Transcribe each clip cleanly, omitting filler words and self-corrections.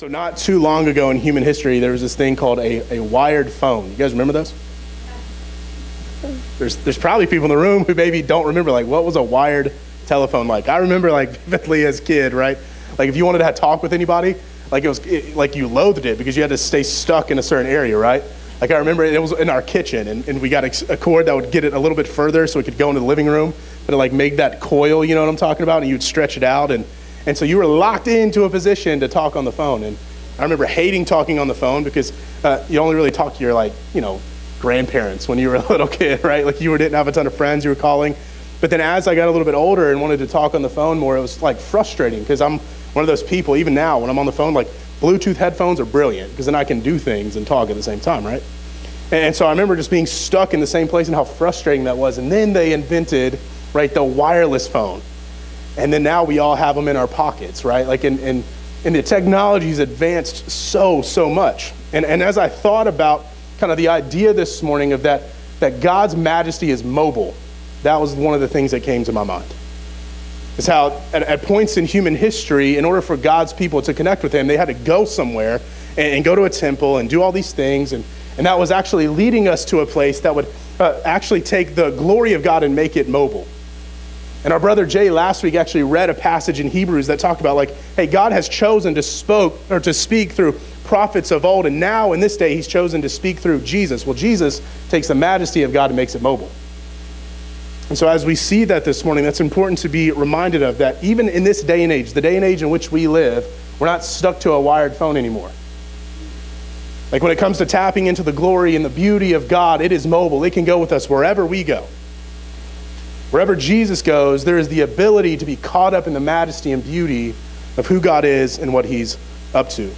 So not too long ago in human history, there was this thing called a wired phone. You guys remember those? There's probably people in the room who maybe don't remember, like, what was a wired telephone like? I remember, like, vividly as a kid, right? Like, if you wanted to talk with anybody, like, like you loathed it because you had to stay stuck in a certain area, right? Like, I remember it was in our kitchen, and we got a cord that would get it a little bit further so it could go into the living room, but it, like, made that coil, you know what I'm talking about? And you'd stretch it out, and so you were locked into a position to talk on the phone. And I remember hating talking on the phone because you only really talk to your, like, you know, grandparents when you were a little kid, right? Like, you didn't have a ton of friends you were calling. But then as I got a little bit older and wanted to talk on the phone more, it was, like, frustrating because I'm one of those people, even now, when I'm on the phone, like, Bluetooth headphones are brilliant because then I can do things and talk at the same time, right? And so I remember just being stuck in the same place and how frustrating that was. And then they invented, right, the wireless phone. And then now we all have them in our pockets, right? Like, and the technology's advanced so much. And as I thought about kind of the idea this morning of that God's majesty is mobile, that was one of the things that came to my mind. It's how at points in human history, in order for God's people to connect with him, they had to go somewhere and go to a temple and do all these things. And that was actually leading us to a place that would actually take the glory of God and make it mobile. And our brother Jay last week actually read a passage in Hebrews that talked about, like, hey, God has chosen to speak through prophets of old, and now in this day he's chosen to speak through Jesus. Well, Jesus takes the majesty of God and makes it mobile. And so as we see that this morning, that's important to be reminded of, that even in this day and age, the day and age in which we live, we're not stuck to a wired phone anymore. Like, when it comes to tapping into the glory and the beauty of God, it is mobile. It can go with us wherever we go. Wherever Jesus goes, there is the ability to be caught up in the majesty and beauty of who God is and what he's up to.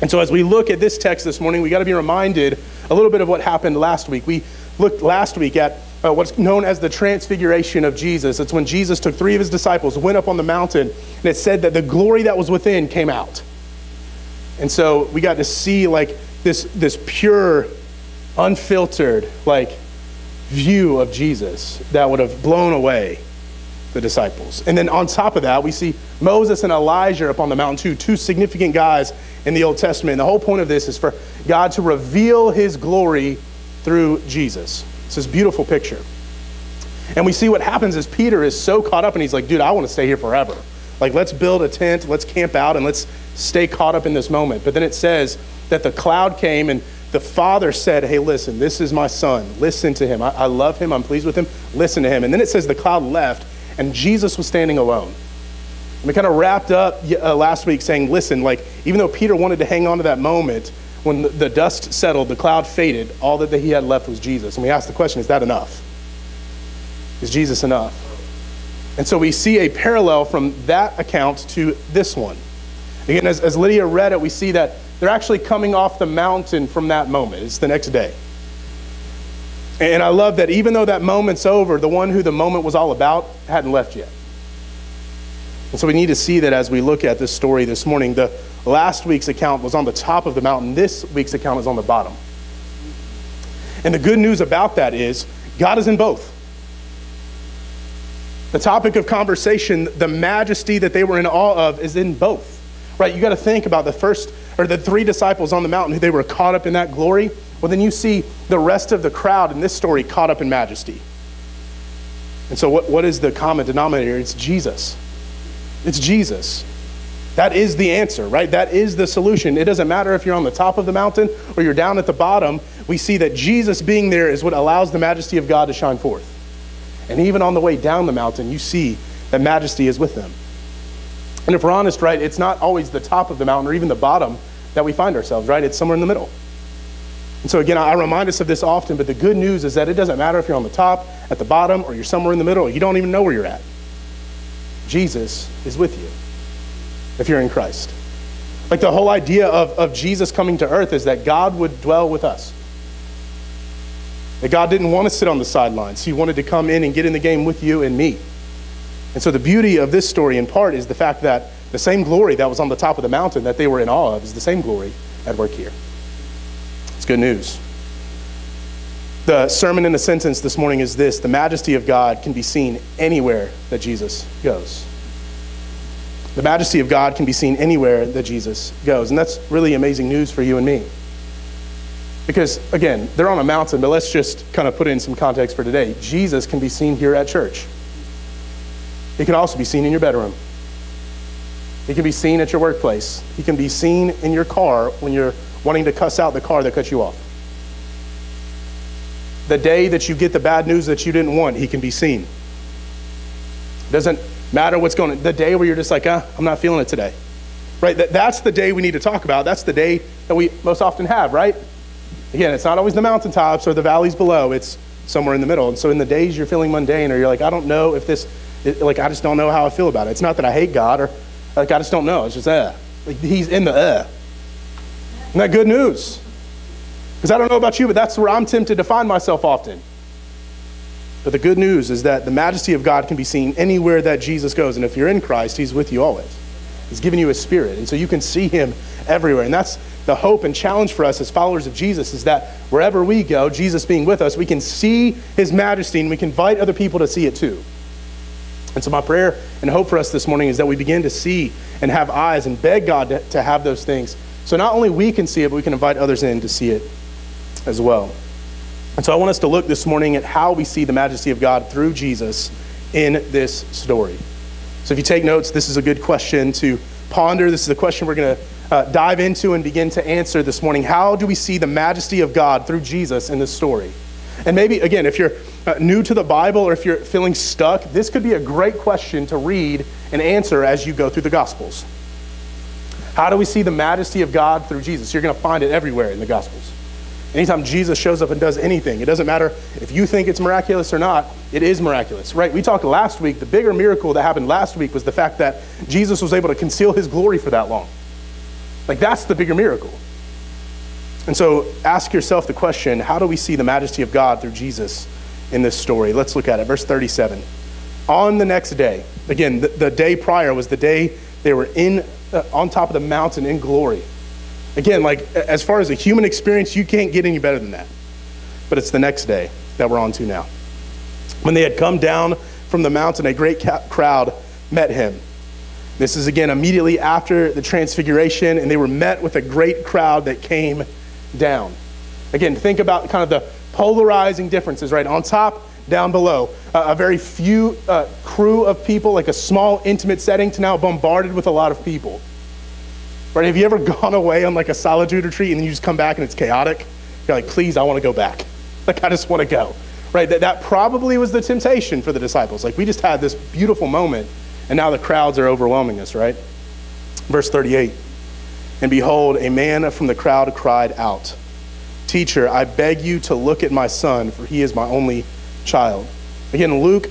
And so as we look at this text this morning, we got to be reminded a little bit of what happened last week. We looked last week at what's known as the transfiguration of Jesus. It's when Jesus took 3 of his disciples, went up on the mountain, and it said that the glory that was within came out. And so we got to see, like, this pure, unfiltered, like, view of Jesus that would have blown away the disciples. And then on top of that, we see Moses and Elijah up on the mountain, two significant guys in the Old Testament. And the whole point of this is for God to reveal his glory through Jesus. It's this beautiful picture. And we see what happens is Peter is so caught up, and he's like, dude, I want to stay here forever. Like, let's build a tent, let's camp out, and let's stay caught up in this moment. But then it says that the cloud came, and the Father said, hey, listen, this is my son. Listen to him. I love him. I'm pleased with him. Listen to him. And then it says the cloud left, and Jesus was standing alone. And we kind of wrapped up last week saying, listen, like, even though Peter wanted to hang on to that moment, when the dust settled, the cloud faded, all that he had left was Jesus. And we asked the question, is that enough? Is Jesus enough? And so we see a parallel from that account to this one. Again, as Lydia read it, we see that they're actually coming off the mountain from that moment. It's the next day. And I love that even though that moment's over, the one who the moment was all about hadn't left yet. And so we need to see that as we look at this story this morning. The last week's account was on the top of the mountain. This week's account is on the bottom. And the good news about that is God is in both. The topic of conversation, the majesty that they were in awe of, is in both. Right? You got to think about the 3 disciples on the mountain who they were caught up in that glory. Well, then you see the rest of the crowd in this story caught up in majesty. And so what is the common denominator? It's Jesus. It's Jesus. That is the answer, right? That is the solution. It doesn't matter if you're on the top of the mountain or you're down at the bottom. We see that Jesus being there is what allows the majesty of God to shine forth. And even on the way down the mountain, you see that majesty is with them. And if we're honest, right, it's not always the top of the mountain or even the bottom that we find ourselves, right? It's somewhere in the middle. And so again, I remind us of this often, but the good news is that it doesn't matter if you're on the top, at the bottom, or you're somewhere in the middle, or you don't even know where you're at. Jesus is with you if you're in Christ. Like, the whole idea of Jesus coming to earth is that God would dwell with us. That God didn't want to sit on the sidelines. He wanted to come in and get in the game with you and me. And so the beauty of this story in part is the fact that the same glory that was on the top of the mountain that they were in awe of is the same glory at work here. It's good news. The sermon in a sentence this morning is this: the majesty of God can be seen anywhere that Jesus goes. The majesty of God can be seen anywhere that Jesus goes. And that's really amazing news for you and me. Because, again, they're on a mountain, but let's just kind of put in some context for today. Jesus can be seen here at church. He can also be seen in your bedroom. He can be seen at your workplace. He can be seen in your car when you're wanting to cuss out the car that cut you off. The day that you get the bad news that you didn't want, he can be seen. Doesn't matter what's going on. The day where you're just like, I'm not feeling it today. Right? That's the day we need to talk about. That's the day that we most often have, right? Again, it's not always the mountaintops or the valleys below. It's somewhere in the middle. And so in the days you're feeling mundane or you're like, I don't know if this, like, I just don't know how I feel about it. It's not that I hate God or like, I just don't know. It's just, like, he's in the Isn't that good news? Because I don't know about you, but that's where I'm tempted to find myself often. But the good news is that the majesty of God can be seen anywhere that Jesus goes. And if you're in Christ, he's with you always. He's given you his spirit. And so you can see him everywhere. And that's the hope and challenge for us as followers of Jesus, is that wherever we go, Jesus being with us, we can see his majesty and we can invite other people to see it too. And so my prayer and hope for us this morning is that we begin to see and have eyes and beg God to have those things. So not only we can see it, but we can invite others in to see it as well. And so I want us to look this morning at how we see the majesty of God through Jesus in this story. So if you take notes, this is a good question to ponder. This is a question we're going to dive into and begin to answer this morning. How do we see the majesty of God through Jesus in this story? And maybe, again, if you're new to the Bible or if you're feeling stuck, this could be a great question to read and answer as you go through the Gospels. How do we see the majesty of God through Jesus? You're going to find it everywhere in the Gospels. Anytime Jesus shows up and does anything, it doesn't matter if you think it's miraculous or not, it is miraculous, right? We talked last week, the bigger miracle that happened last week was the fact that Jesus was able to conceal his glory for that long. Like, that's the bigger miracle. And so ask yourself the question, how do we see the majesty of God through Jesus in this story? Let's look at it. Verse 37. On the next day, again, the day prior was the day they were on top of the mountain in glory. Again, like, as far as a human experience, you can't get any better than that. But it's the next day that we're on to now. When they had come down from the mountain, a great crowd met him. This is, again, immediately after the transfiguration, and they were met with a great crowd that came down. Again, think about kind of the polarizing differences, right? On top, down below. A very few crew of people, like a small, intimate setting, to now bombarded with a lot of people. Right? Have you ever gone away on like a solitude retreat and then you just come back and it's chaotic? You're like, please, I want to go back. Like, I just want to go. Right? That probably was the temptation for the disciples. Like, we just had this beautiful moment and now the crowds are overwhelming us, right? Verse 38. And behold, a man from the crowd cried out, "Teacher, I beg you to look at my son, for he is my only child." Again, Luke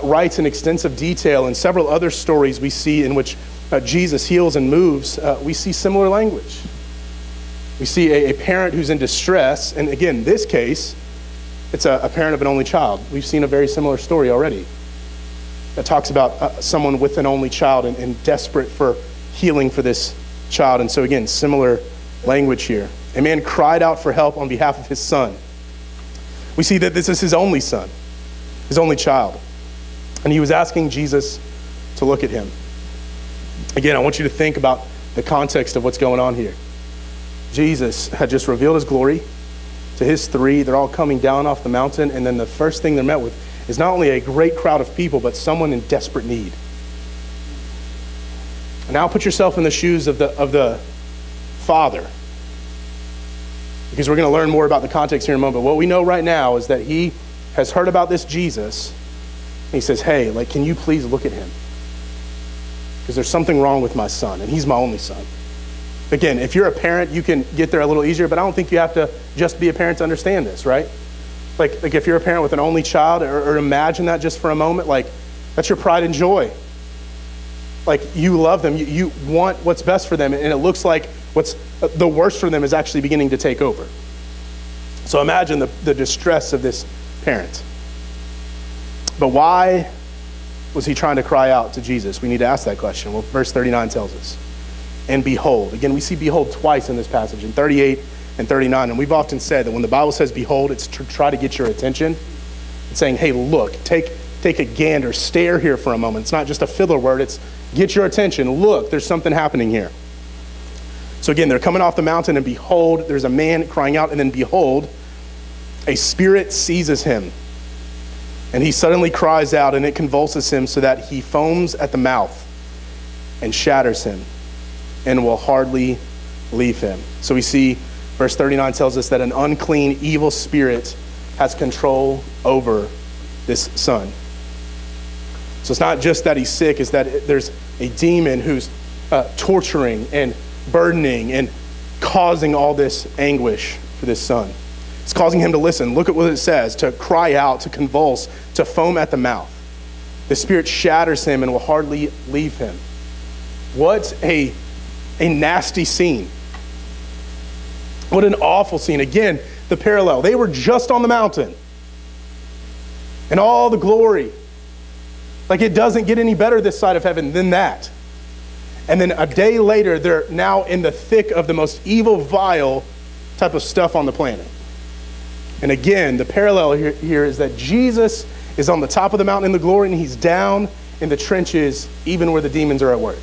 writes in extensive detail in several other stories we see in which Jesus heals and moves. We see similar language. We see a parent who's in distress, and again, in this case, it's a parent of an only child. We've seen a very similar story already that talks about someone with an only child and desperate for healing for this child. And so again, similar language here. A man cried out for help on behalf of his son. We see that this is his only son, his only child. And he was asking Jesus to look at him. Again, I want you to think about the context of what's going on here. Jesus had just revealed his glory to his three. They're all coming down off the mountain, and then the first thing they're met with is not only a great crowd of people, but someone in desperate need. And now put yourself in the shoes of the father, because we're going to learn more about the context here in a moment. But what we know right now is that he has heard about this Jesus, and he says, hey, like, can you please look at him? Because there's something wrong with my son, and he's my only son. Again, if you're a parent, you can get there a little easier, but I don't think you have to just be a parent to understand this, right? Like if you're a parent with an only child, or imagine that just for a moment, like, that's your pride and joy. Like, you love them, you want what's best for them, and it looks like what's the worst for them is actually beginning to take over. So imagine the distress of this parent. But why was he trying to cry out to Jesus? We need to ask that question. Well, verse 39 tells us. And behold. Again, we see behold twice in this passage, in 38 and 39. And we've often said that when the Bible says behold, it's to try to get your attention. It's saying, hey, look, take a gander, stare here for a moment. It's not just a filler word. It's get your attention. Look, there's something happening here. So again, they're coming off the mountain, and behold, there's a man crying out, and then behold, a spirit seizes him. And he suddenly cries out, and it convulses him so that he foams at the mouth and shatters him and will hardly leave him. So we see verse 39 tells us that an unclean, evil spirit has control over this son. So it's not just that he's sick, it's that there's a demon who's torturing and burdening and causing all this anguish for this son. It's causing him to listen. Look at what it says, to cry out, to convulse, to foam at the mouth. The spirit shatters him and will hardly leave him. What a nasty scene. What an awful scene. Again, the parallel. They were just on the mountain. And all the glory. Like, it doesn't get any better this side of heaven than that. And then a day later, they're now in the thick of the most evil, vile type of stuff on the planet. And again, the parallel here is that Jesus is on the top of the mountain in the glory, and he's down in the trenches, even where the demons are at work.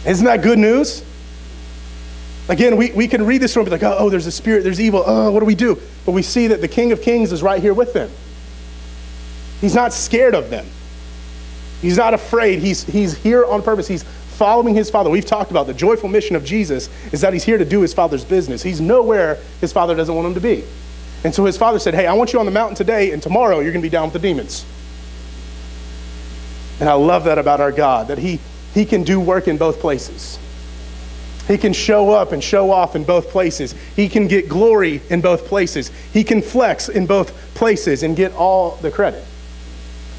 Isn't that good news? Again, we can read this story and be like, oh, there's a spirit, there's evil, oh, what do we do? But we see that the King of Kings is right here with them. He's not scared of them. He's not afraid. He's here on purpose. He's following his Father. We've talked about the joyful mission of Jesus is that he's here to do his Father's business. He's nowhere his Father doesn't want him to be. And so his Father said, hey, I want you on the mountain today, and tomorrow you're going to be down with the demons. And I love that about our God, that he can do work in both places. He can show up and show off in both places. He can get glory in both places. He can flex in both places and get all the credit.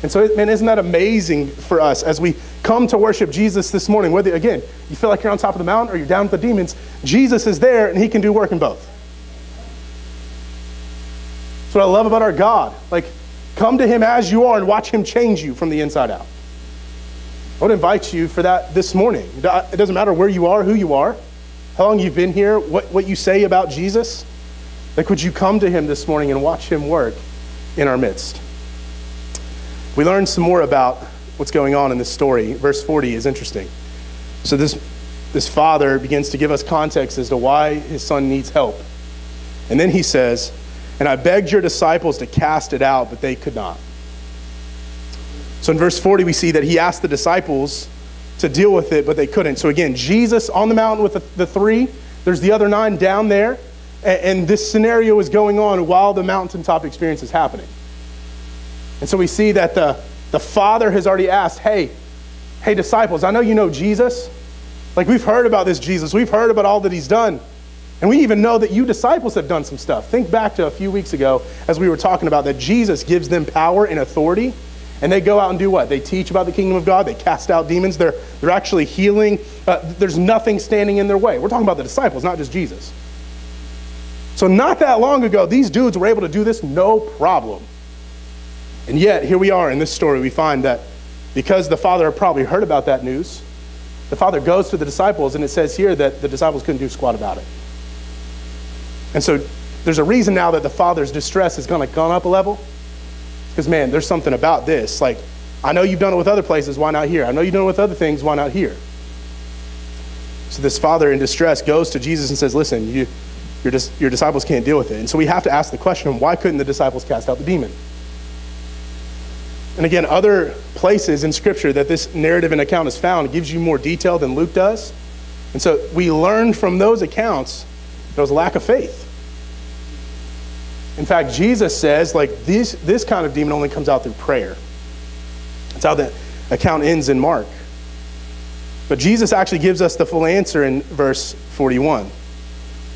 And so, man, isn't that amazing for us as we come to worship Jesus this morning? Whether, again, you feel like you're on top of the mountain or you're down with the demons, Jesus is there and he can do work in both. That's what I love about our God. Like, come to him as you are and watch him change you from the inside out. I would invite you for that this morning. It doesn't matter where you are, who you are, how long you've been here, what you say about Jesus. Like, would you come to him this morning and watch him work in our midst? We learn some more about what's going on in this story. Verse 40 is interesting. So this father begins to give us context as to why his son needs help. And then he says, and I begged your disciples to cast it out, but they could not. So in verse 40, we see that he asked the disciples to deal with it, but they couldn't. So again, Jesus on the mountain with the three, there's the other 9 down there, and this scenario is going on while the mountaintop experience is happening. And so we see that the Father has already asked, hey, disciples, I know you know Jesus. Like, we've heard about this Jesus. We've heard about all that he's done. And we even know that you disciples have done some stuff. Think back to a few weeks ago as we were talking about that Jesus gives them power and authority. And they go out and do what? They teach about the kingdom of God. They cast out demons. They're actually healing. There's nothing standing in their way. We're talking about the disciples, not just Jesus. So not that long ago, these dudes were able to do this no problem. And yet, here we are in this story. We find that because the Father probably heard about that news, the Father goes to the disciples, and it says here that the disciples couldn't do squat about it. And so there's a reason now that the Father's distress has gone up a level. Because, man, there's something about this. Like, I know you've done it with other places, why not here? I know you've done it with other things, why not here? So this father in distress goes to Jesus and says, listen, your disciples can't deal with it. And so we have to ask the question, why couldn't the disciples cast out the demon? And again, other places in Scripture that this narrative and account is found, it gives you more detail than Luke does. And so we learned from those accounts there was a lack of faith. In fact, Jesus says, like, this kind of demon only comes out through prayer. That's how the account ends in Mark. But Jesus actually gives us the full answer in verse 41.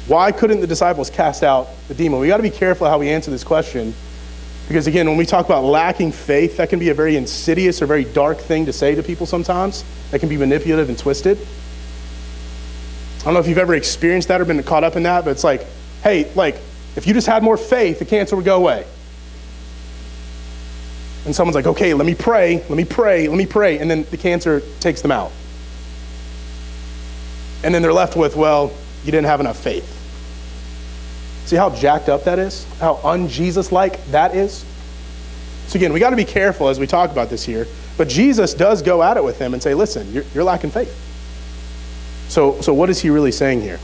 Why couldn't the disciples cast out the demon? We got to be careful how we answer this question. Because again, when we talk about lacking faith, that can be a very insidious or very dark thing to say to people sometimes. That can be manipulative and twisted. I don't know if you've ever experienced that or been caught up in that, but it's like, hey, like, if you just had more faith, the cancer would go away. And someone's like, okay, let me pray. And then the cancer takes them out. And then they're left with, well, you didn't have enough faith. See how jacked up that is? How un-Jesus-like that is? So again, we got to be careful as we talk about this here. But Jesus does go at it with them and say, listen, you're lacking faith. So what is he really saying here?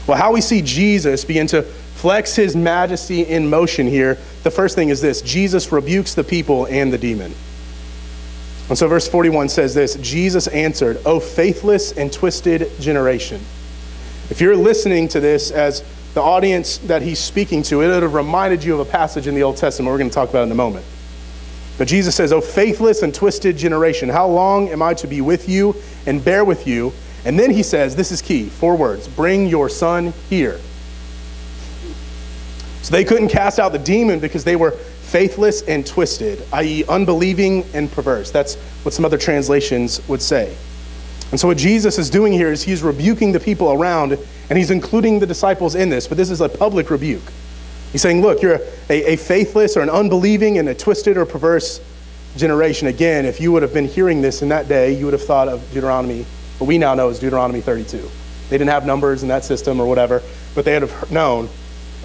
Well, how we see Jesus begin to flex his majesty in motion here, the first thing is this: Jesus rebukes the people and the demon. And so verse 41 says this: Jesus answered, "O faithless and twisted generation." If you're listening to this as the audience that he's speaking to, it would have reminded you of a passage in the Old Testament we're going to talk about in a moment. But Jesus says, "O faithless and twisted generation, how long am I to be with you and bear with you?" And then he says, this is key, 4 words: "Bring your son here." So they couldn't cast out the demon because they were faithless and twisted, i.e. unbelieving and perverse. That's what some other translations would say. And so what Jesus is doing here is he's rebuking the people around, and he's including the disciples in this, but this is a public rebuke. He's saying, look, you're a faithless or an unbelieving and a twisted or perverse generation. Again, if you would have been hearing this in that day, you would have thought of Deuteronomy, what we now know as Deuteronomy 32. They didn't have numbers in that system or whatever, but they would have known,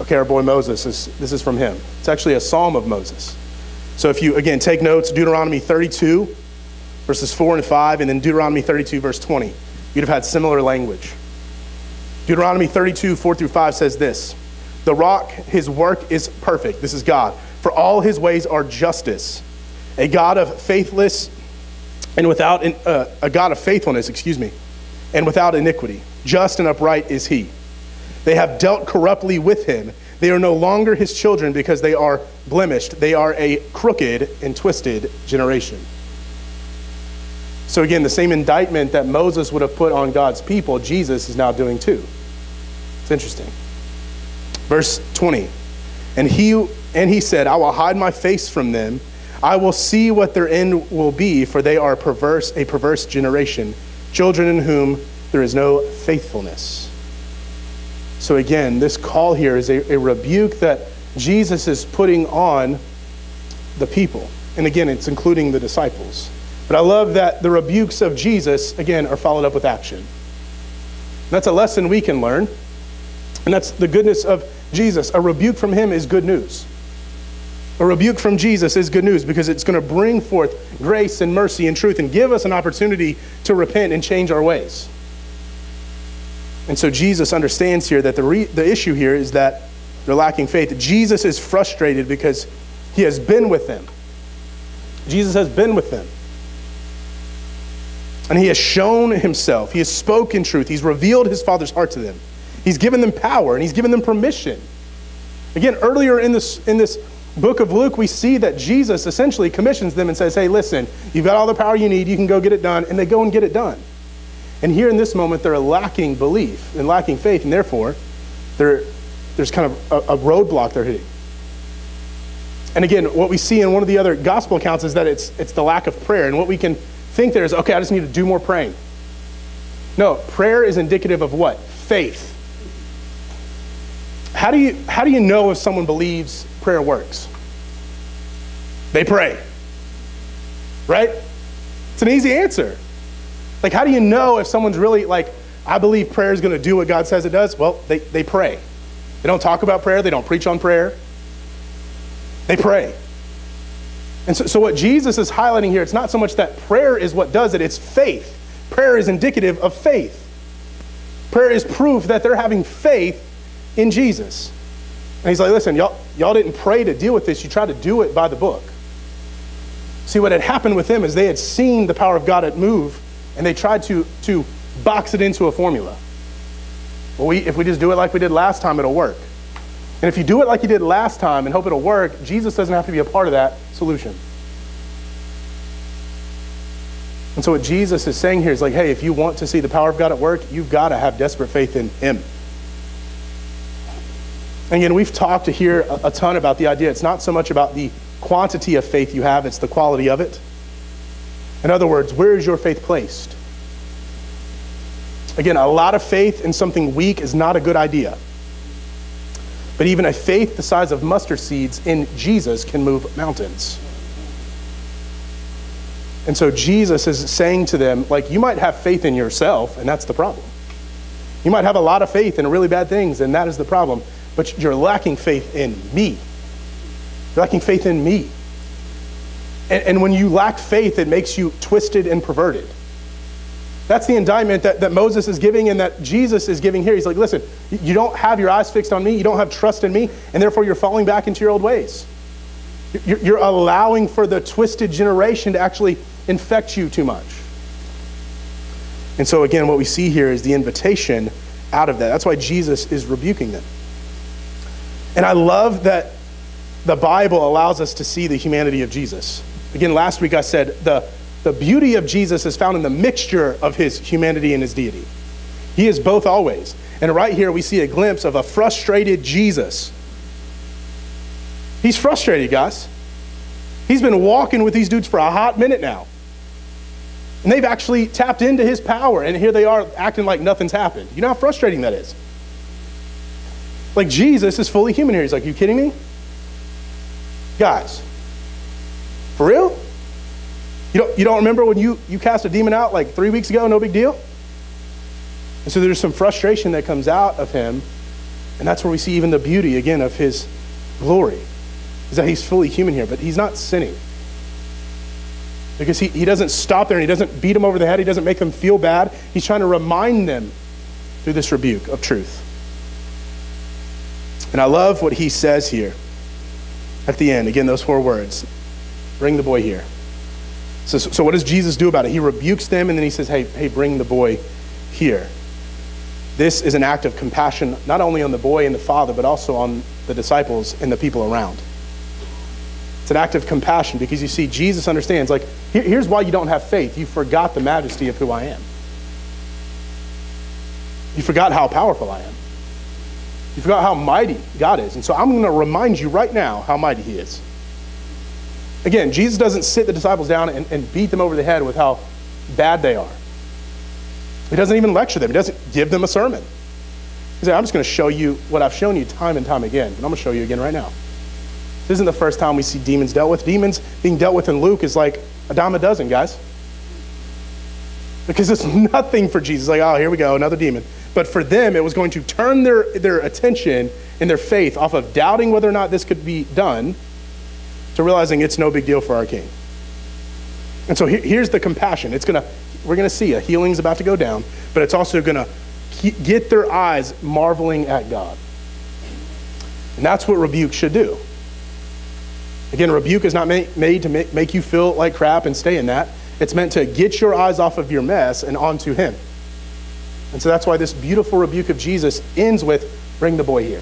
okay, our boy Moses, this is from him. It's actually a psalm of Moses. So if you, again, take notes, Deuteronomy 32, verses 4 and 5, and then Deuteronomy 32, verse 20. You'd have had similar language. Deuteronomy 32, 4 through 5 says this: "The rock, his work is perfect." This is God. "For all his ways are justice. A God of faithless and without, a God of faithfulness, and without iniquity. Just and upright is he. They have dealt corruptly with him. They are no longer his children because they are blemished. They are a crooked and twisted generation." So again, the same indictment that Moses would have put on God's people, Jesus is now doing too. It's interesting. Verse 20, and he said, "I will hide my face from them. I will see what their end will be, for they are a perverse generation, children in whom there is no faithfulness." So again, this call here is a rebuke that Jesus is putting on the people. And again, it's including the disciples. But I love that the rebukes of Jesus, again, are followed up with action. That's a lesson we can learn. And that's the goodness of Jesus. A rebuke from him is good news. A rebuke from Jesus is good news because it's going to bring forth grace and mercy and truth and give us an opportunity to repent and change our ways. And so Jesus understands here that the issue here is that they're lacking faith. Jesus is frustrated because he has been with them. Jesus has been with them. And he has shown himself. He has spoken truth. He's revealed his Father's heart to them. He's given them power and he's given them permission. Again, earlier in this book of Luke, we see that Jesus essentially commissions them and says, hey, listen, you've got all the power you need. You can go get it done. And they go and get it done. And here in this moment, they're lacking belief and lacking faith. And therefore, there's kind of a roadblock they're hitting. And again, what we see in one of the other gospel accounts is that it's the lack of prayer. And what we can think there is, okay, I just need to do more praying. No, prayer is indicative of what? Faith. How do you know if someone believes prayer works? They pray. Right? It's an easy answer. Like, how do you know if someone's really like, I believe prayer is going to do what God says it does? Well, they pray. They don't talk about prayer. They don't preach on prayer. They pray. And so what Jesus is highlighting here, it's not so much that prayer is what does it, it's faith. Prayer is indicative of faith. Prayer is proof that they're having faith in Jesus. And he's like, listen, y'all didn't pray to deal with this. You tried to do it by the book. See, what had happened with them is they had seen the power of God at move, and they tried to box it into a formula. Well, if we just do it like we did last time, it'll work. And if you do it like you did last time and hope it'll work, Jesus doesn't have to be a part of that solution. And so what Jesus is saying here is like, hey, if you want to see the power of God at work, you've got to have desperate faith in him. And again, we've talked here a ton about the idea. It's not so much about the quantity of faith you have, it's the quality of it. In other words, where is your faith placed? Again, a lot of faith in something weak is not a good idea. But even a faith the size of mustard seeds in Jesus can move mountains. And so Jesus is saying to them, like, you might have faith in yourself, and that's the problem. You might have a lot of faith in really bad things, and that is the problem. But you're lacking faith in me. You're lacking faith in me. And when you lack faith, it makes you twisted and perverted. That's the indictment that Moses is giving and that Jesus is giving here. He's like, listen, you don't have your eyes fixed on me, you don't have trust in me, and therefore you're falling back into your old ways. You're allowing for the twisted generation to actually infect you too much. And so again, what we see here is the invitation out of that. That's why Jesus is rebuking them. And I love that the Bible allows us to see the humanity of Jesus. Again, last week I said the beauty of Jesus is found in the mixture of his humanity and his deity. He is both always. And right here we see a glimpse of a frustrated Jesus. He's frustrated, guys. He's been walking with these dudes for a hot minute now. And they've actually tapped into his power, and here they are acting like nothing's happened. You know how frustrating that is? Like, Jesus is fully human here. He's like, you kidding me? Guys, for real? You don't remember when you cast a demon out like 3 weeks ago, no big deal? And so there's some frustration that comes out of him, and that's where we see even the beauty, again, of his glory, is that he's fully human here, but he's not sinning. Because he doesn't stop there and he doesn't beat them over the head, he doesn't make them feel bad. He's trying to remind them through this rebuke of truth. And I love what he says here at the end. Again, those 4 words, bring the boy here. So what does Jesus do about it? He rebukes them and then he says, hey, bring the boy here. This is an act of compassion, not only on the boy and the father, but also on the disciples and the people around. It's an act of compassion because you see, Jesus understands, like, here's why you don't have faith. You forgot the majesty of who I am. You forgot how powerful I am. You forgot how mighty God is. And so I'm going to remind you right now how mighty he is. Again, Jesus doesn't sit the disciples down and beat them over the head with how bad they are. He doesn't even lecture them. He doesn't give them a sermon. He's like, I'm just going to show you what I've shown you time and time again, but I'm going to show you again right now. This isn't the first time we see demons dealt with. Demons being dealt with in Luke is like a dime a dozen, guys. Because it's nothing for Jesus. Like, oh, here we go, another demon. But for them, it was going to turn their attention and their faith off of doubting whether or not this could be done to realizing it's no big deal for our King. And so here's the compassion. We're going to see a healing's about to go down, but it's also going to get their eyes marveling at God. And that's what rebuke should do. Again, rebuke is not made to make you feel like crap and stay in that. It's meant to get your eyes off of your mess and onto him. And so that's why this beautiful rebuke of Jesus ends with, bring the boy here.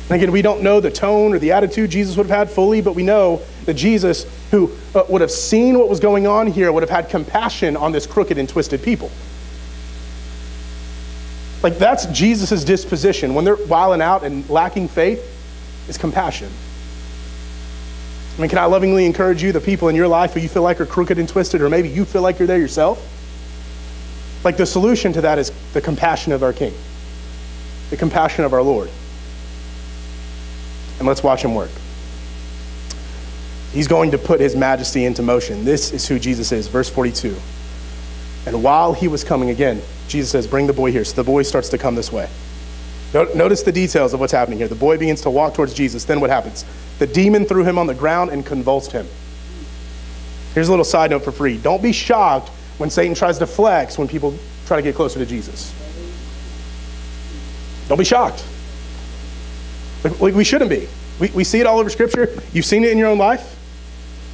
And again, we don't know the tone or the attitude Jesus would have had fully, but we know that Jesus, who would have seen what was going on here, would have had compassion on this crooked and twisted people. Like, that's Jesus' disposition. When they're wilding out and lacking faith, is compassion. I mean, can I lovingly encourage you, the people in your life who you feel like are crooked and twisted, or maybe you feel like you're there yourself? Like, the solution to that is the compassion of our King, the compassion of our Lord. And let's watch him work. He's going to put his majesty into motion. This is who Jesus is. Verse 42. And while he was coming, again, Jesus says, bring the boy here. So the boy starts to come this way. Notice the details of what's happening here. The boy begins to walk towards Jesus. Then what happens? The demon threw him on the ground and convulsed him. Here's a little side note for free. Don't be shocked when Satan tries to flex when people try to get closer to Jesus. Don't be shocked. Like we shouldn't be. We see it all over Scripture. You've seen it in your own life.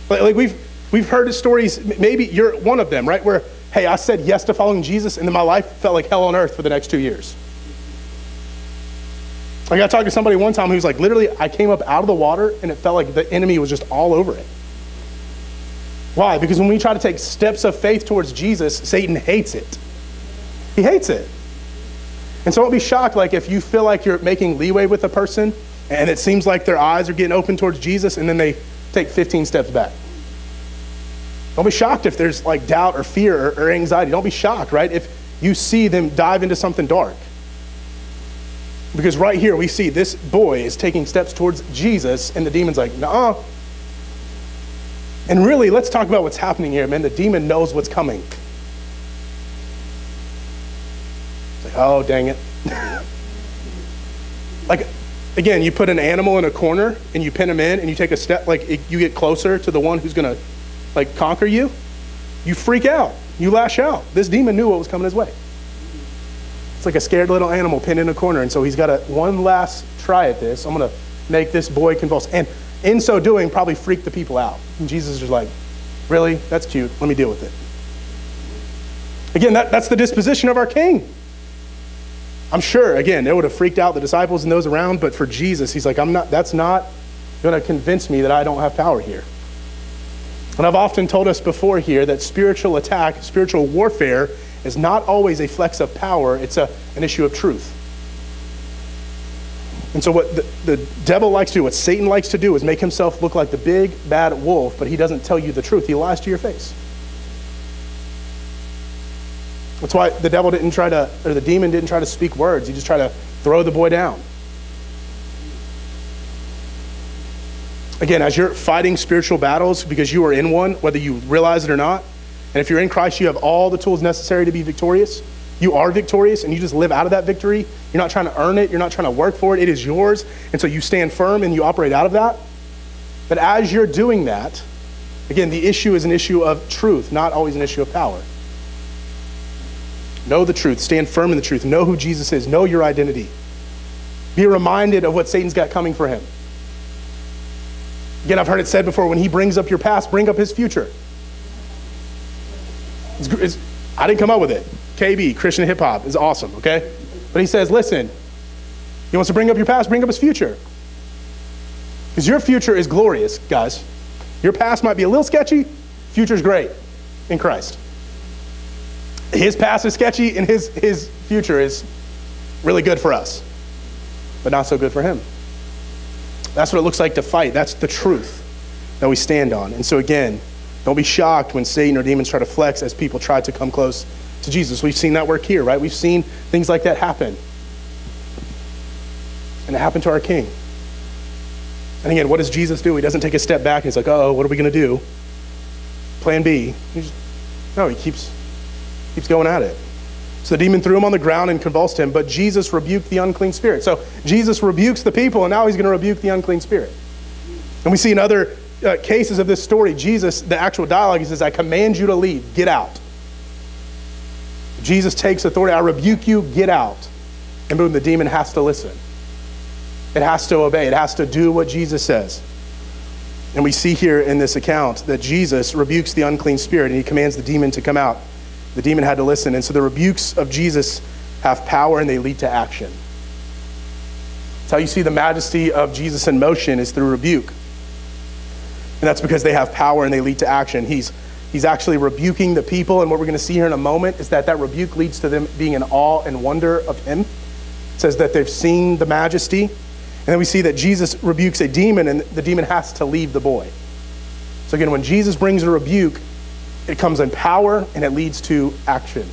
Like we've heard stories. Maybe you're one of them, right? Where, hey, I said yes to following Jesus, and then my life felt like hell on earth for the next 2 years. Like, I talked to somebody one time who was like, literally, I came up out of the water, and it felt like the enemy was just all over it. Why? Because when we try to take steps of faith towards Jesus, Satan hates it. He hates it. And so don't be shocked, like, if you feel like you're making leeway with a person and it seems like their eyes are getting open towards Jesus and then they take 15 steps back. Don't be shocked if there's like doubt or fear or anxiety. Don't be shocked, right? If you see them dive into something dark. Because right here we see this boy is taking steps towards Jesus and the demon's like, nuh-uh. And really, let's talk about what's happening here, man. The demon knows what's coming. Oh, dang it. Like, Again, you put an animal in a corner and you pin him in and you take a step, you get closer to the one who's going to conquer you. You freak out. You lash out. This demon knew what was coming his way. It's like a scared little animal pinned in a corner. And so he's got one last try at this. I'm going to make this boy convulse. And in so doing, probably freak the people out. And Jesus is just like, really? That's cute. Let me deal with it. Again, that's the disposition of our King. I'm sure, again, it would have freaked out the disciples and those around, but for Jesus, he's like, that's not going to convince me that I don't have power here. And I've often told us before here that spiritual attack, spiritual warfare is not always a flex of power, it's an issue of truth. And so what the devil likes to do, what Satan likes to do, is make himself look like the big, bad wolf, but he doesn't tell you the truth. He lies to your face. That's why the demon didn't try to speak words. He just tried to throw the boy down. Again, as you're fighting spiritual battles, because you are in one, whether you realize it or not, and if you're in Christ, you have all the tools necessary to be victorious. You are victorious, and you just live out of that victory. You're not trying to earn it. You're not trying to work for it. It is yours. And so you stand firm and you operate out of that. But as you're doing that, again, the issue is an issue of truth, not always an issue of power. Know the truth. Stand firm in the truth. Know who Jesus is. Know your identity. Be reminded of what Satan's got coming for him. Again, I've heard it said before, when he brings up your past, bring up his future. I didn't come up with it. KB, Christian hip hop, is awesome, okay? But he says, listen, he wants to bring up your past, bring up his future. Because your future is glorious, guys. Your past might be a little sketchy, future's great in Christ. His past is sketchy and his future is really good for us, but not so good for him. That's what it looks like to fight. That's the truth that we stand on. And so again, don't be shocked when Satan or demons try to flex as people try to come close to Jesus. We've seen that work here, right? We've seen things like that happen. And it happened to our King. And again, what does Jesus do? He doesn't take a step back. He's like, oh, what are we going to do? Plan B. No, he keeps going at it. So the demon threw him on the ground and convulsed him, but Jesus rebuked the unclean spirit. So Jesus rebukes the people, and now he's going to rebuke the unclean spirit. And we see in other cases of this story, Jesus, the actual dialogue, he says, I command you to leave, get out. Jesus takes authority, I rebuke you, get out. And boom, the demon has to listen. It has to obey. It has to do what Jesus says. And we see here in this account that Jesus rebukes the unclean spirit and he commands the demon to come out. The demon had to listen. And so the rebukes of Jesus have power and they lead to action. That's how you see the majesty of Jesus in motion, is through rebuke. And that's because they have power and they lead to action. He's actually rebuking the people, and what we're going to see here in a moment is that rebuke leads to them being in awe and wonder of him. It says that they've seen the majesty. And then we see that Jesus rebukes a demon, and the demon has to leave the boy. So again, when Jesus brings a rebuke, it comes in power and it leads to action.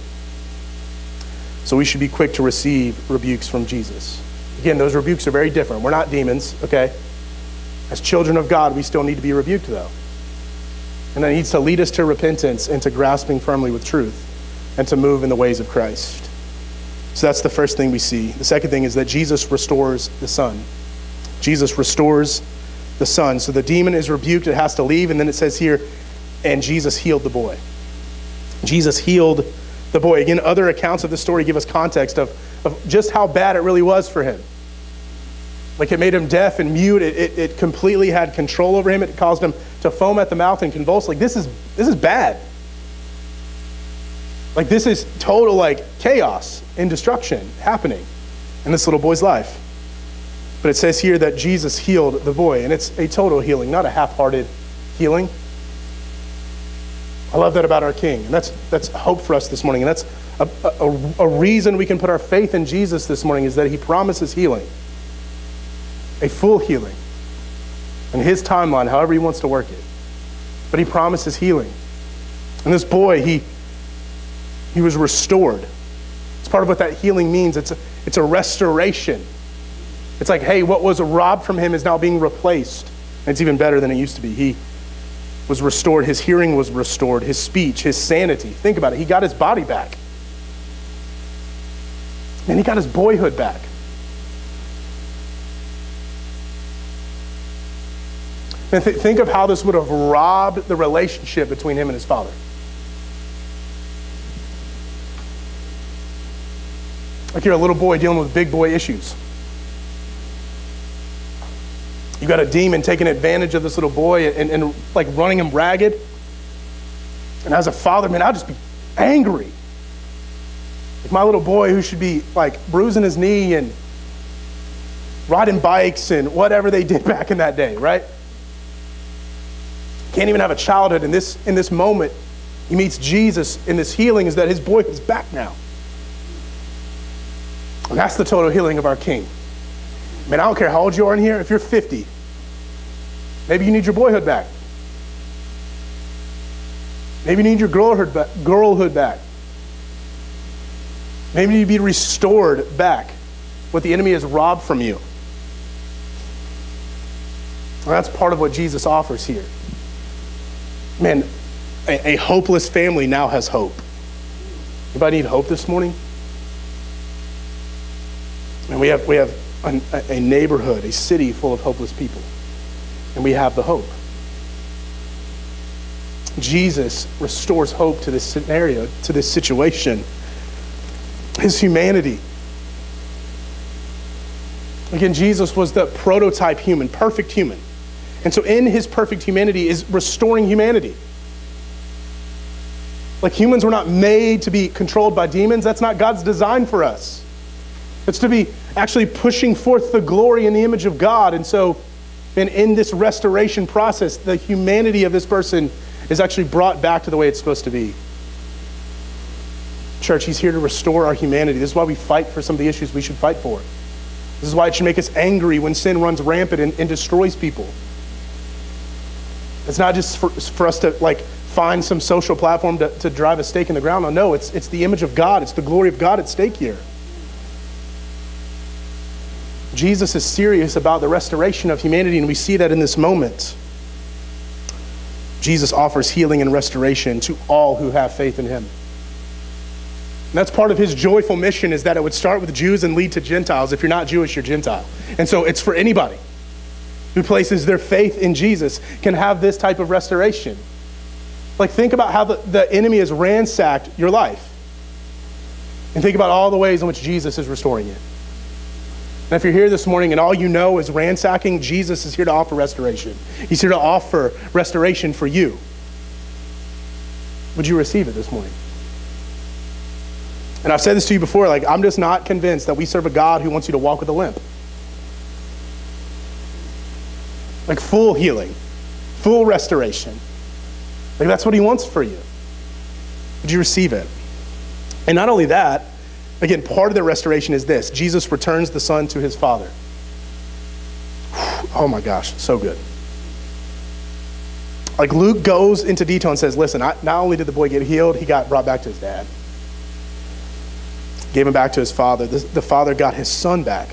So we should be quick to receive rebukes from Jesus. Again, those rebukes are very different. We're not demons, okay? As children of God, we still need to be rebuked, though. And that needs to lead us to repentance and to grasping firmly with truth and to move in the ways of Christ. So that's the first thing we see. The second thing is that Jesus restores the Son. Jesus restores the Son. So the demon is rebuked, it has to leave, and then it says here, and Jesus healed the boy. Jesus healed the boy. Again, other accounts of this story give us context of just how bad it really was for him. Like, it made him deaf and mute. It completely had control over him. It caused him to foam at the mouth and convulse. Like, this is bad. Like, this is total, chaos and destruction happening in this little boy's life. But it says here that Jesus healed the boy, and it's a total healing, not a half-hearted healing. I love that about our King, and that's hope for us this morning. And that's a reason we can put our faith in Jesus this morning, is that he promises healing. A full healing in his timeline, however he wants to work it. But he promises healing. And this boy, he was restored. It's part of what that healing means. It's a restoration. It's like, hey, what was robbed from him is now being replaced. And it's even better than it used to be. He was restored. His hearing was restored. His speech, his sanity. Think about it. He got his body back. And he got his boyhood back. And think of how this would have robbed the relationship between him and his father. Like you're a little boy dealing with big boy issues. You got a demon taking advantage of this little boy and like running him ragged. And as a father, man, I'll just be angry. Like my little boy who should be like bruising his knee and riding bikes and whatever they did back in that day, right? Can't even have a childhood. In this moment, he meets Jesus, and this healing is that his boy is back now. And that's the total healing of our King. Man, I don't care how old you are in here. If you're 50, maybe you need your boyhood back. Maybe you need your girlhood back. Maybe you need to be restored back. What the enemy has robbed from you. And that's part of what Jesus offers here. Man, a hopeless family now has hope. Anybody need hope this morning? And we have a neighborhood, a city full of hopeless people. And we have the hope. Jesus restores hope to this scenario, to this situation. His humanity. Again, Jesus was the prototype human, perfect human. And so in his perfect humanity is restoring humanity. Like humans were not made to be controlled by demons. That's not God's design for us. It's to be actually pushing forth the glory and the image of God. And so in this restoration process, the humanity of this person is actually brought back to the way it's supposed to be. Church, he's here to restore our humanity. This is why we fight for some of the issues we should fight for. This is why it should make us angry when sin runs rampant and destroys people. It's not just for us to like find some social platform to drive a stake in the ground. No, it's the image of God. It's the glory of God at stake here. Jesus is serious about the restoration of humanity, and we see that in this moment. Jesus offers healing and restoration to all who have faith in him. And that's part of his joyful mission, is that it would start with Jews and lead to Gentiles. If you're not Jewish, you're Gentile. And so it's for anybody who places their faith in Jesus can have this type of restoration. Like think about how the enemy has ransacked your life. And think about all the ways in which Jesus is restoring it. And if you're here this morning and all you know is ransacking, Jesus is here to offer restoration. He's here to offer restoration for you. Would you receive it this morning? And I've said this to you before, like I'm just not convinced that we serve a God who wants you to walk with a limp. Like full healing, full restoration. Like that's what he wants for you. Would you receive it? And not only that, again, part of the restoration is this. Jesus returns the son to his father. Oh my gosh, so good. Like Luke goes into detail and says, listen, not only did the boy get healed, he got brought back to his dad. Gave him back to his father. The father got his son back.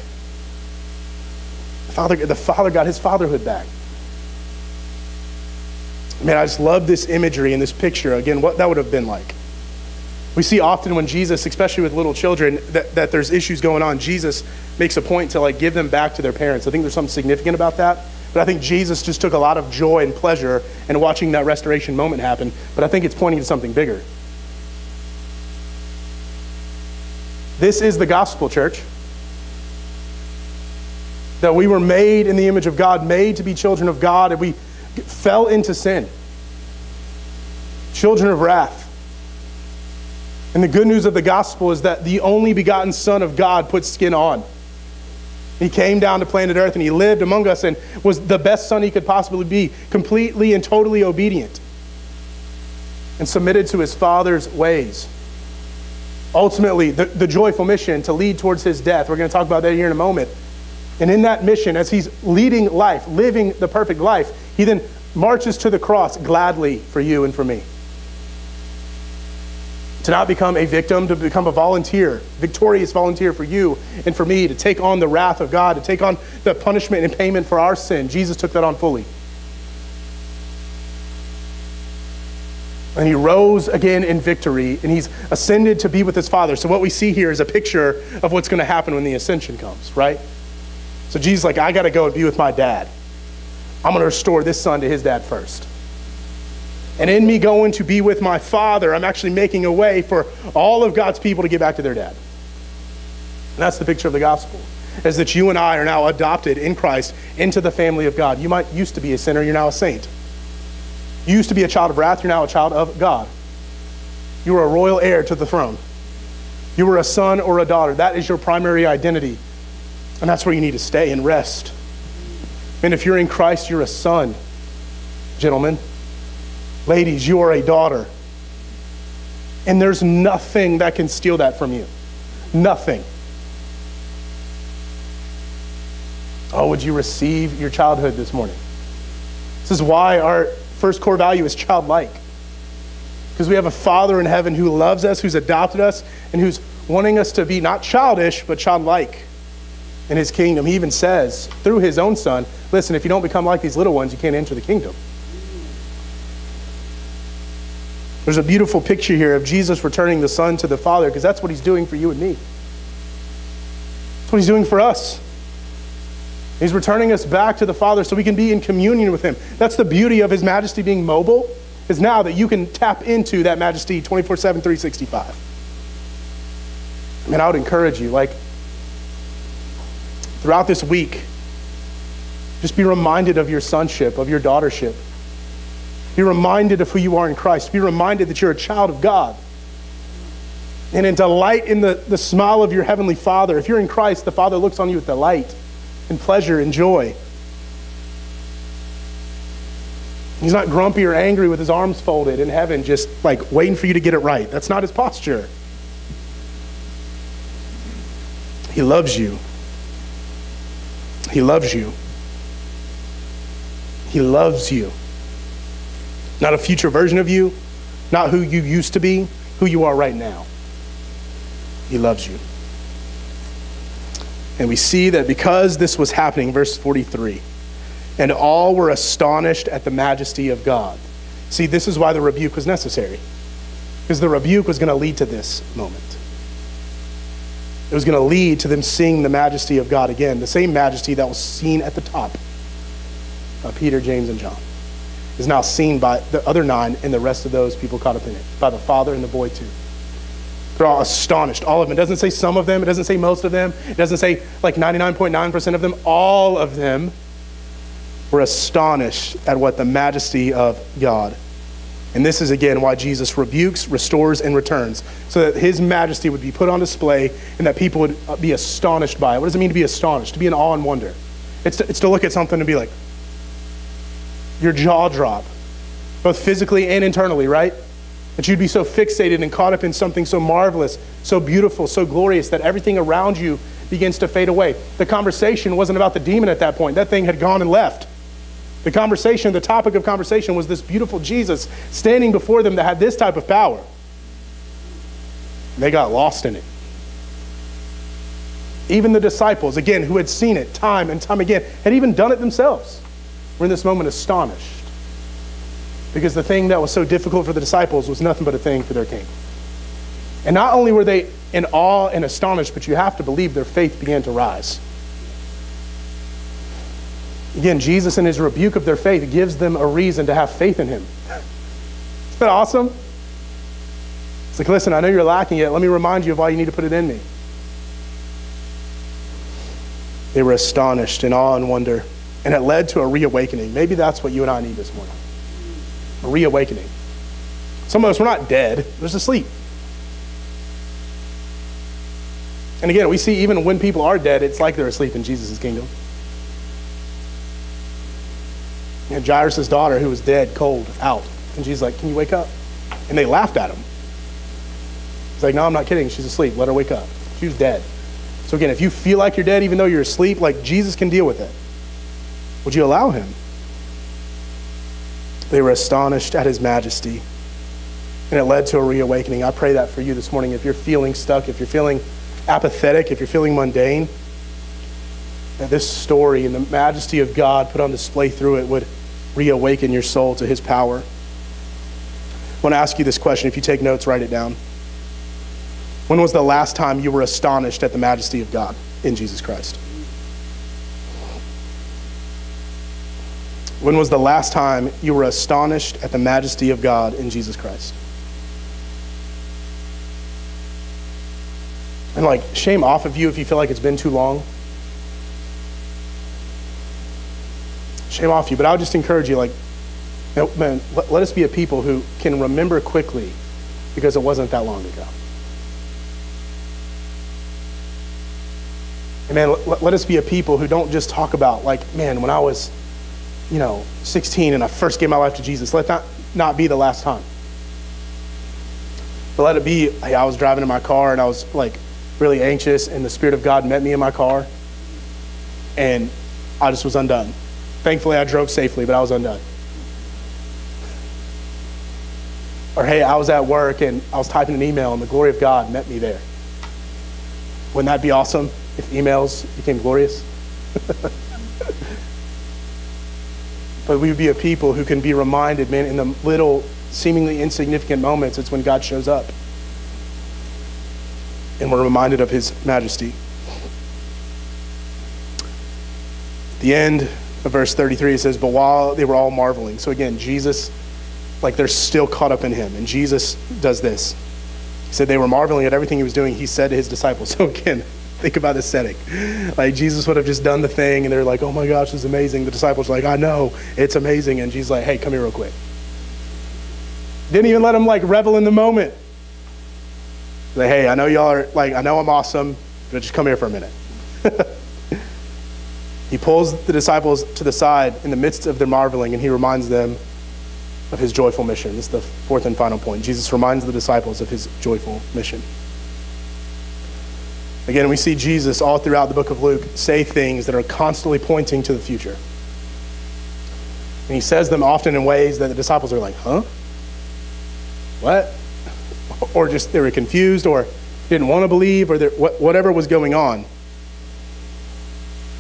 The father got his fatherhood back. Man, I just love this imagery and this picture. Again, what that would have been like. We see often when Jesus, especially with little children, that there's issues going on, Jesus makes a point to like give them back to their parents. I think there's something significant about that. But I think Jesus just took a lot of joy and pleasure in watching that restoration moment happen. But I think it's pointing to something bigger. This is the gospel, church. That we were made in the image of God, made to be children of God, and we fell into sin. Children of wrath. And the good news of the gospel is that the only begotten Son of God put skin on. He came down to planet Earth and he lived among us and was the best son he could possibly be, completely and totally obedient and submitted to his Father's ways. Ultimately, the joyful mission to lead towards his death. We're going to talk about that here in a moment. And in that mission, as he's leading life, living the perfect life, he then marches to the cross gladly for you and for me. To not become a victim, to become a volunteer, victorious volunteer for you and for me, to take on the wrath of God, to take on the punishment and payment for our sin. Jesus took that on fully. And he rose again in victory, and he's ascended to be with his Father. So what we see here is a picture of what's going to happen when the ascension comes, right? So Jesus is like, I got to go and be with my dad. I'm going to restore this son to his dad first. And in me going to be with my Father, I'm actually making a way for all of God's people to get back to their dad. And that's the picture of the gospel, is that you and I are now adopted in Christ into the family of God. You might used to be a sinner, you're now a saint. You used to be a child of wrath, you're now a child of God. You are a royal heir to the throne. You were a son or a daughter. That is your primary identity. And that's where you need to stay and rest. And if you're in Christ, you're a son, gentlemen. Ladies, you are a daughter. And there's nothing that can steal that from you. Nothing. Oh, would you receive your childhood this morning? This is why our first core value is childlike. Because we have a Father in heaven who loves us, who's adopted us, and who's wanting us to be not childish, but childlike in his kingdom. He even says, through his own son, listen, if you don't become like these little ones, you can't enter the kingdom. There's a beautiful picture here of Jesus returning the Son to the Father, because that's what he's doing for you and me. That's what he's doing for us. He's returning us back to the Father so we can be in communion with him. That's the beauty of his majesty being mobile, is now that you can tap into that majesty 24/7, 365. I would encourage you, throughout this week, just be reminded of your sonship, of your daughtership. Be reminded of who you are in Christ. Be reminded that you're a child of God. And in delight in the smile of your heavenly Father. If you're in Christ, the Father looks on you with delight and pleasure and joy. He's not grumpy or angry with his arms folded in heaven, just waiting for you to get it right. That's not his posture. He loves you. He loves you. He loves you. Not a future version of you, not who you used to be, who you are right now. He loves you. And we see that because this was happening, verse 43, and all were astonished at the majesty of God. See, this is why the rebuke was necessary. Because the rebuke was going to lead to this moment. It was going to lead to them seeing the majesty of God again, the same majesty that was seen at the top by Peter, James, and John, is now seen by the other 9 and the rest of those people caught up in it, by the Father and the boy too. They're all astonished, all of them. It doesn't say some of them, it doesn't say most of them, it doesn't say 99.9% of them. All of them were astonished at what the majesty of God. And this is again why Jesus rebukes, restores, and returns, so that his majesty would be put on display and that people would be astonished by it. What does it mean to be astonished? To be in awe and wonder. It's to look at something and be like, your jaw drop, both physically and internally, right? That you'd be so fixated and caught up in something so marvelous, so beautiful, so glorious that everything around you begins to fade away. The conversation wasn't about the demon at that point. That thing had gone and left. The conversation, the topic of conversation was this beautiful Jesus standing before them that had this type of power. And they got lost in it. Even the disciples, again, who had seen it time and time again, had even done it themselves, were in this moment astonished. Because the thing that was so difficult for the disciples was nothing but a thing for their king. And not only were they in awe and astonished, but you have to believe their faith began to rise. Again, Jesus in his rebuke of their faith gives them a reason to have faith in him. Isn't that awesome? It's like, listen, I know you're lacking it. Let me remind you of why you need to put it in me. They were astonished in awe and wonder. And it led to a reawakening. Maybe that's what you and I need this morning. A reawakening. Some of us, we're not dead. We're just asleep. And again, we see even when people are dead, it's like they're asleep in Jesus' kingdom. And Jairus' daughter, who was dead, cold, out. And Jesus like, can you wake up? And they laughed at him. He's like, no, I'm not kidding. She's asleep. Let her wake up. She was dead. So again, if you feel like you're dead, even though you're asleep, Jesus can deal with it. Would you allow him? They were astonished at his majesty. And it led to a reawakening. I pray that for you this morning. If you're feeling stuck, if you're feeling apathetic, if you're feeling mundane, that this story and the majesty of God put on display through it would reawaken your soul to his power. I want to ask you this question. If you take notes, write it down. When was the last time you were astonished at the majesty of God in Jesus Christ? When was the last time you were astonished at the majesty of God in Jesus Christ? And like, shame off of you if you feel like it's been too long. Shame off you. But I would just encourage you, like, man, let us be a people who can remember quickly because it wasn't that long ago. And man, let us be a people who don't just talk about, like, man, when I was, 16 and I first gave my life to Jesus. Let that not be the last time. But let it be, hey, I was driving in my car and I was like really anxious and the Spirit of God met me in my car and I just was undone. Thankfully, I drove safely, but I was undone. Or hey, I was at work and I was typing an email and the glory of God met me there. Wouldn't that be awesome if emails became glorious? But we would be a people who can be reminded, man, in the little seemingly insignificant moments, it's when God shows up. And we're reminded of his majesty. At the end of verse 33, it says, but while they were all marveling. So again, Jesus, like they're still caught up in him. And Jesus does this. He said they were marveling at everything he was doing. He said to his disciples. So again, think about this setting. Like Jesus would have just done the thing and they're like, oh my gosh, this is amazing. The disciples are like, I know, it's amazing. And Jesus like, hey, come here real quick. Didn't even let them like revel in the moment. Like, hey, I know y'all are like, I know I'm awesome, but just come here for a minute. He pulls the disciples to the side in the midst of their marveling and he reminds them of his joyful mission. This is the fourth and final point. Jesus reminds the disciples of his joyful mission. Again, we see Jesus all throughout the book of Luke say things that are constantly pointing to the future. And he says them often in ways that the disciples are like, huh? What? Or just they were confused or didn't want to believe or whatever was going on.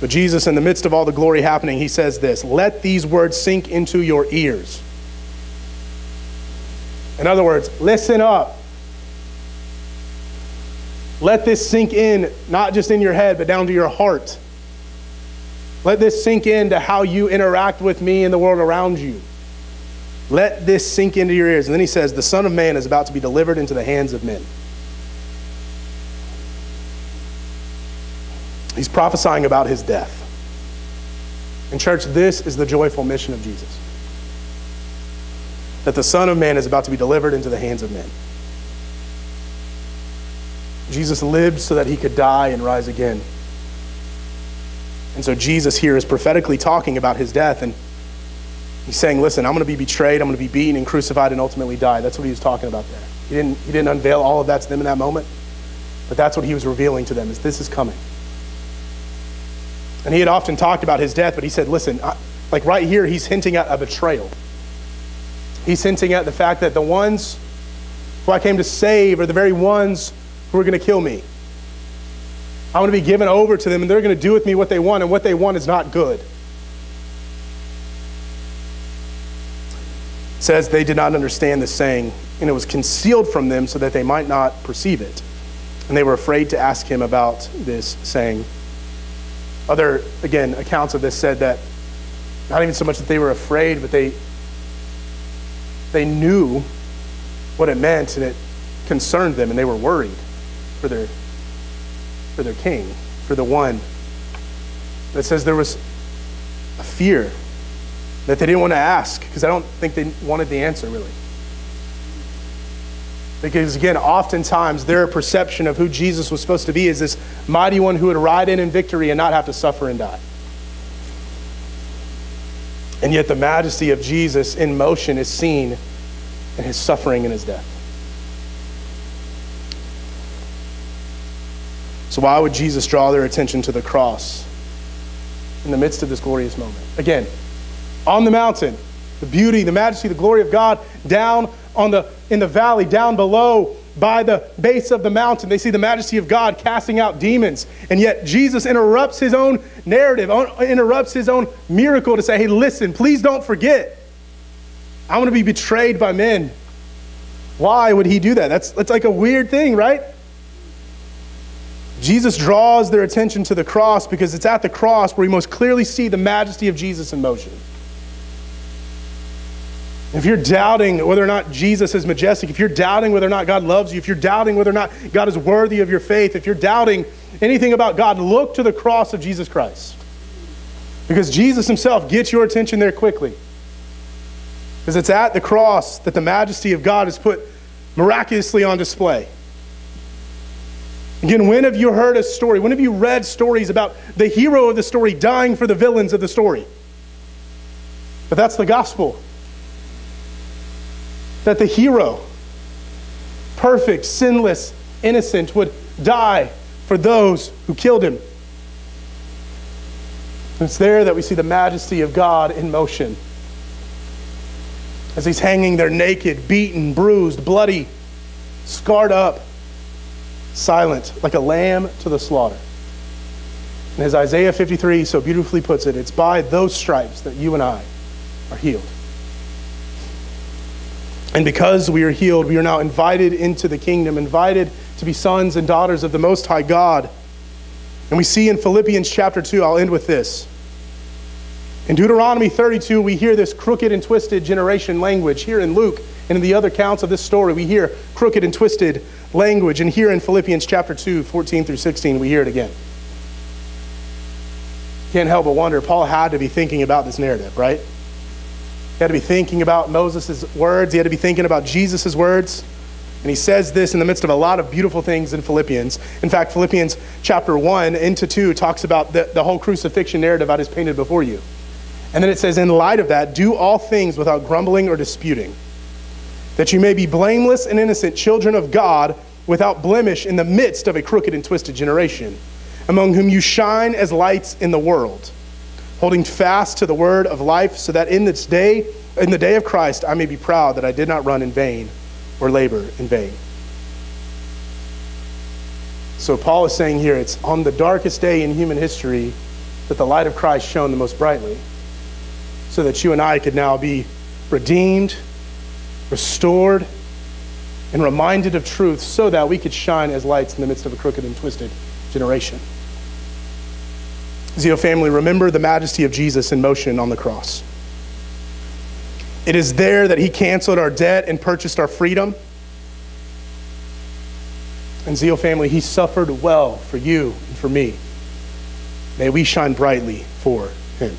But Jesus, in the midst of all the glory happening, he says this, let these words sink into your ears. In other words, listen up. Let this sink in, not just in your head, but down to your heart. Let this sink into how you interact with me and the world around you. Let this sink into your ears. And then he says, the Son of Man is about to be delivered into the hands of men. He's prophesying about his death. And church, this is the joyful mission of Jesus. That the Son of Man is about to be delivered into the hands of men. Jesus lived so that he could die and rise again. And so Jesus here is prophetically talking about his death. And he's saying, listen, I'm going to be betrayed. I'm going to be beaten and crucified and ultimately die. That's what he was talking about there. He didn't unveil all of that to them in that moment. But that's what he was revealing to them, is this is coming. And he had often talked about his death, but he said, listen, like right here, he's hinting at a betrayal. He's hinting at the fact that the ones who I came to save are the very ones who are going to kill me. I'm going to be given over to them and they're going to do with me what they want, and what they want is not good. It says they did not understand this saying, and it was concealed from them so that they might not perceive it. And they were afraid to ask him about this saying. Other, again, accounts of this said that not even so much that they were afraid, but they knew what it meant and it concerned them, and they were worried for their king, for the one. That says there was a fear that they didn't want to ask, because I don't think they wanted the answer really. Because again, oftentimes their perception of who Jesus was supposed to be is this mighty one who would ride in victory and not have to suffer and die. And yet the majesty of Jesus in motion is seen in his suffering and his death. So why would Jesus draw their attention to the cross in the midst of this glorious moment? Again, on the mountain, the beauty, the majesty, the glory of God down in the valley, down below by the base of the mountain. They see the majesty of God casting out demons. And yet Jesus interrupts his own narrative, interrupts his own miracle to say, hey, listen, please don't forget. I'm going to be betrayed by men. Why would he do that? That's like a weird thing, right? Jesus draws their attention to the cross because it's at the cross where we most clearly see the majesty of Jesus in motion. If you're doubting whether or not Jesus is majestic, if you're doubting whether or not God loves you, if you're doubting whether or not God is worthy of your faith, if you're doubting anything about God, look to the cross of Jesus Christ. Because Jesus himself gets your attention there quickly. Because it's at the cross that the majesty of God is put miraculously on display. Again, when have you heard a story? When have you read stories about the hero of the story dying for the villains of the story? But that's the gospel. That the hero, perfect, sinless, innocent, would die for those who killed him. And it's there that we see the majesty of God in motion. As he's hanging there naked, beaten, bruised, bloody, scarred up, silent, like a lamb to the slaughter. And as Isaiah 53 so beautifully puts it, it's by those stripes that you and I are healed. And because we are healed, we are now invited into the kingdom, invited to be sons and daughters of the Most High God. And we see in Philippians chapter 2, I'll end with this. In Deuteronomy 32, we hear this crooked and twisted generation language. Here in Luke and in the other accounts of this story, we hear crooked and twisted language. And here in Philippians chapter 2, 14 through 16, we hear it again. Can't help but wonder, Paul had to be thinking about this narrative, right? He had to be thinking about Moses' words. He had to be thinking about Jesus' words. And he says this in the midst of a lot of beautiful things in Philippians. In fact, Philippians chapter 1 into 2 talks about the whole crucifixion narrative I just painted before you. And then it says, in light of that, do all things without grumbling or disputing, that you may be blameless and innocent children of God, without blemish in the midst of a crooked and twisted generation, among whom you shine as lights in the world, holding fast to the word of life, so that in the day of Christ, I may be proud that I did not run in vain or labor in vain. So Paul is saying here, it's on the darkest day in human history that the light of Christ shone the most brightly, so that you and I could now be redeemed, restored, and reminded of truth, so that we could shine as lights in the midst of a crooked and twisted generation. Zeo family, remember the majesty of Jesus in motion on the cross. It is there that he canceled our debt and purchased our freedom. And Zeo family, he suffered well for you and for me. May we shine brightly for him.